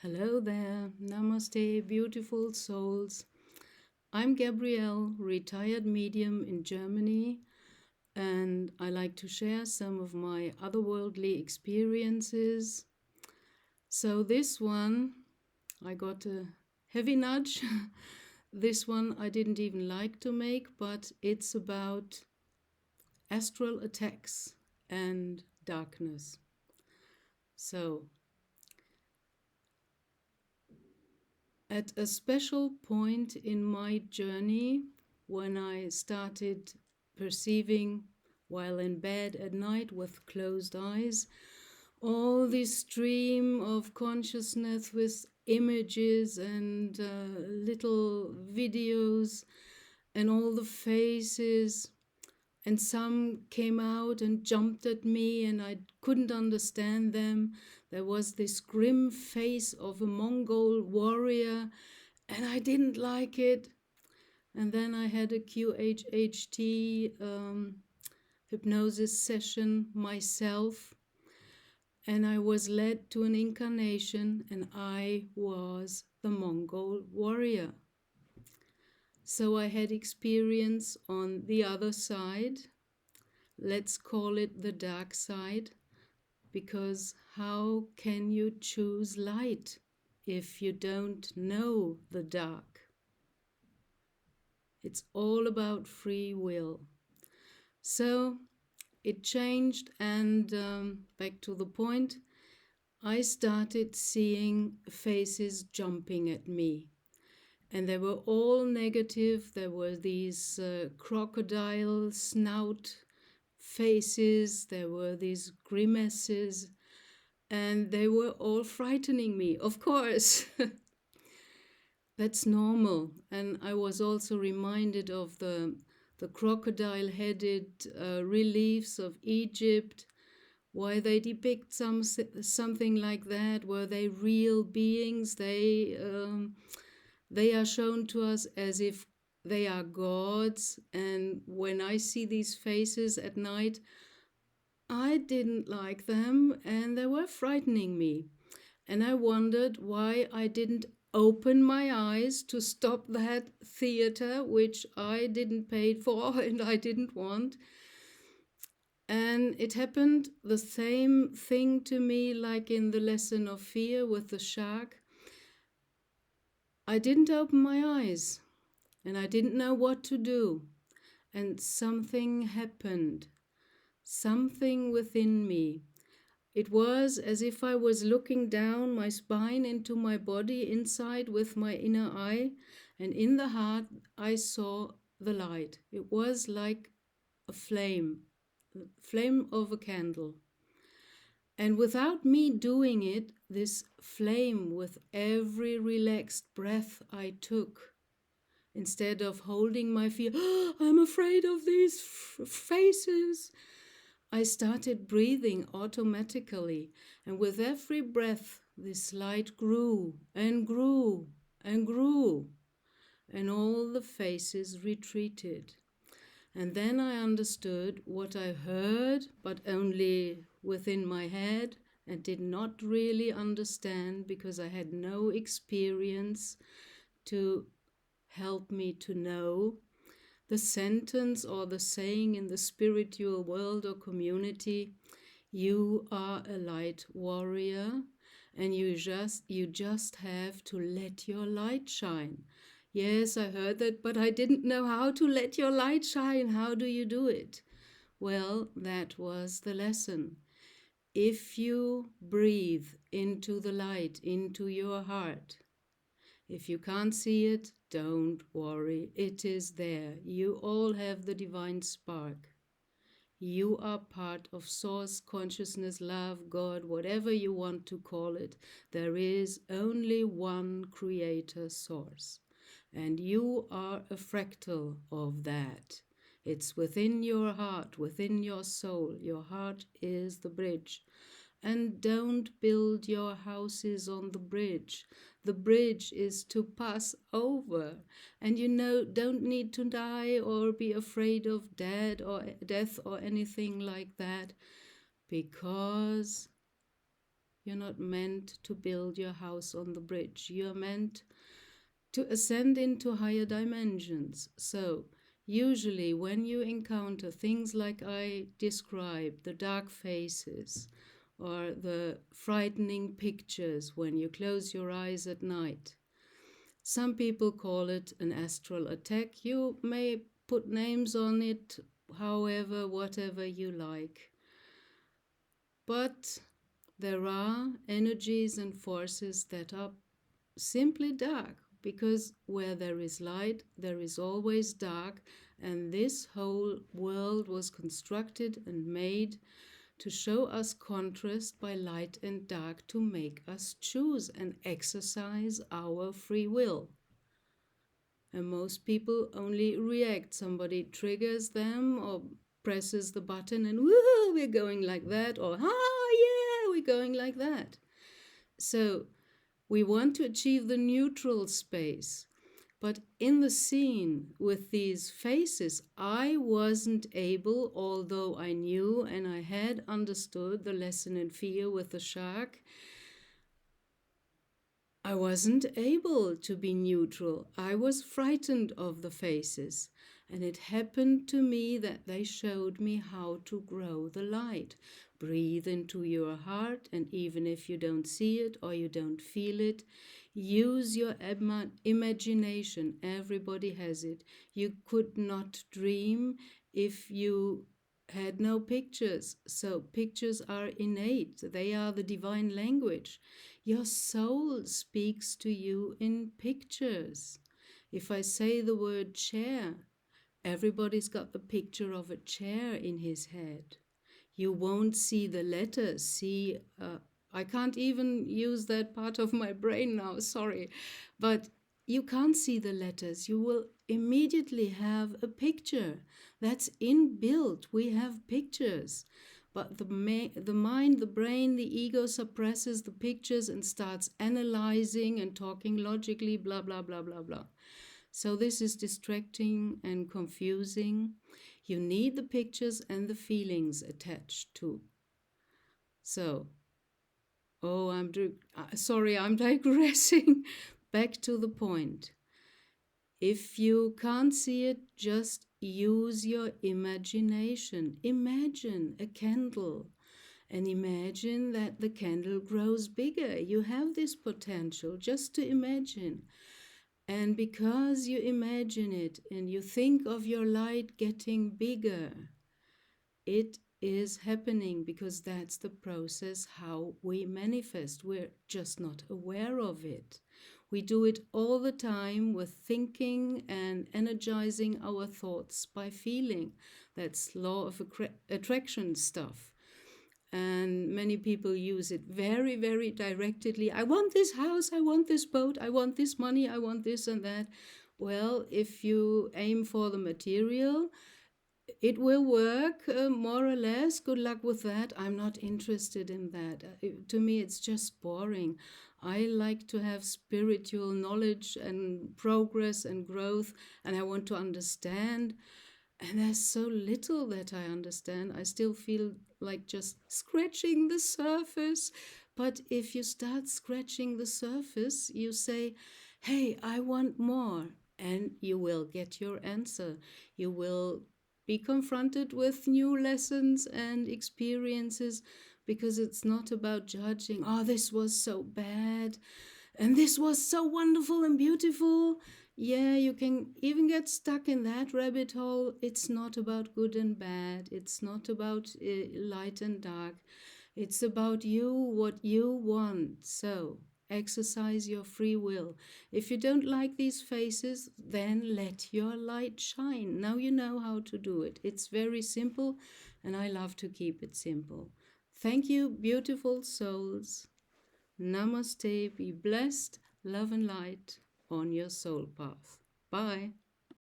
Hello there. Namaste, beautiful souls. I'm Gabrielle, retired medium in Germany, and I like to share some of my otherworldly experiences. So, this one, I got a heavy nudge. This one I didn't even like to make, but it's about astral attacks and darkness. So, at a special point in my journey, when I started perceiving while in bed at night with closed eyes, all this stream of consciousness with images and little videos and all the faces, and some came out and jumped at me and I couldn't understand them. There was this grim face of a Mongol warrior and I didn't like it. And then I had a QHHT hypnosis session myself, and I was led to an incarnation, and I was the Mongol warrior. So I had experience on the other side. Let's call it the dark side, because how can you choose light if you don't know the dark? It's all about free will. So it changed, and back to the point, I started seeing faces jumping at me. And they were all negative. There were these crocodile snout faces, there were these grimaces, and they were all frightening me, of course. That's normal. And I was also reminded of the crocodile-headed reliefs of Egypt, why they depict something like that. Were they real beings? They are shown to us as if they are gods. And when I see these faces at night, I didn't like them and they were frightening me. And I wondered why I didn't open my eyes to stop that theater, which I didn't pay for and I didn't want. And it happened the same thing to me like in the lesson of fear with the shark. I didn't open my eyes and I didn't know what to do. And something happened, something within me. It was as if I was looking down my spine into my body inside with my inner eye, and in the heart I saw the light. It was like a flame of a candle. And without me doing it, this flame, with every relaxed breath I took, instead of holding my fear, I'm afraid of these faces, I started breathing automatically, and with every breath, this light grew and grew and grew, and all the faces retreated. And then I understood what I heard, but only within my head, and did not really understand because I had no experience to help me to know. The sentence or the saying in the spiritual world or community, you are a light warrior and you just have to let your light shine. Yes, I heard that, but I didn't know how to let your light shine. How do you do it? Well, that was the lesson. If you breathe into the light, into your heart, if you can't see it, don't worry. It is there. You all have the divine spark. You are part of source, consciousness, love, God, whatever you want to call it. There is only one creator source. And you are a fractal of that. It's within your heart, within your soul. Your heart is the bridge. And don't build your houses on the bridge. The bridge is to pass over. And don't need to die or be afraid of death or anything like that, because You're not meant to build your house on the bridge. You're meant to ascend into higher dimensions. So, usually, when you encounter things like I described, the dark faces or the frightening pictures when you close your eyes at night, some people call it an astral attack. You may put names on it, however, whatever you like. But there are energies and forces that are simply dark, because where there is light, there is always dark, and this whole world was constructed and made to show us contrast by light and dark, to make us choose and exercise our free will. And most people only react. Somebody triggers them or presses the button and woo, we're going like that, or yeah, we're going like that. So we want to achieve the neutral space. But in the scene with these faces, I wasn't able, although I knew and I had understood the lesson in fear with the shark, I wasn't able to be neutral. I was frightened of the faces. And it happened to me that they showed me how to grow the light. Breathe into your heart, and even if you don't see it or you don't feel it, use your imagination. Everybody has it. You could not dream if you had no pictures. So pictures are innate. They are the divine language. Your soul speaks to you in pictures. If I say the word chair, everybody's got the picture of a chair in his head. You won't see the letters. I can't even use that part of my brain now, sorry. But you can't see the letters. You will immediately have a picture. That's inbuilt. We have pictures. But the mind, the brain, the ego suppresses the pictures and starts analyzing and talking logically, blah, blah, blah, blah, blah. So this is distracting and confusing. You need the pictures and the feelings attached too. So, I'm digressing. Back to the point. If you can't see it, just use your imagination. Imagine a candle and imagine that the candle grows bigger. You have this potential just to imagine. And because you imagine it and you think of your light getting bigger, it is happening, because that's the process how we manifest. We're just not aware of it. We do it all the time with thinking and energizing our thoughts by feeling. That's law of attraction stuff. And many people use it very, very directly. I want this house, I want this boat, I want this money, I want this and that. Well, if you aim for the material, it will work more or less. Good luck with that. I'm not interested in that. To me, it's just boring. I like to have spiritual knowledge and progress and growth, and I want to understand. And there's so little that I understand. I still feel like just scratching the surface. But if you start scratching the surface, you say, hey, I want more. And you will get your answer. You will be confronted with new lessons and experiences, because it's not about judging. Oh, this was so bad. And this was so wonderful and beautiful. Yeah, you can even get stuck in that rabbit hole. It's not about good and bad. It's not about light and dark. It's about you, what you want. So exercise your free will. If you don't like these faces, then let your light shine. Now you know how to do it. It's very simple, and I love to keep it simple. Thank you, beautiful souls. Namaste, be blessed, love and light on your soul path. Bye.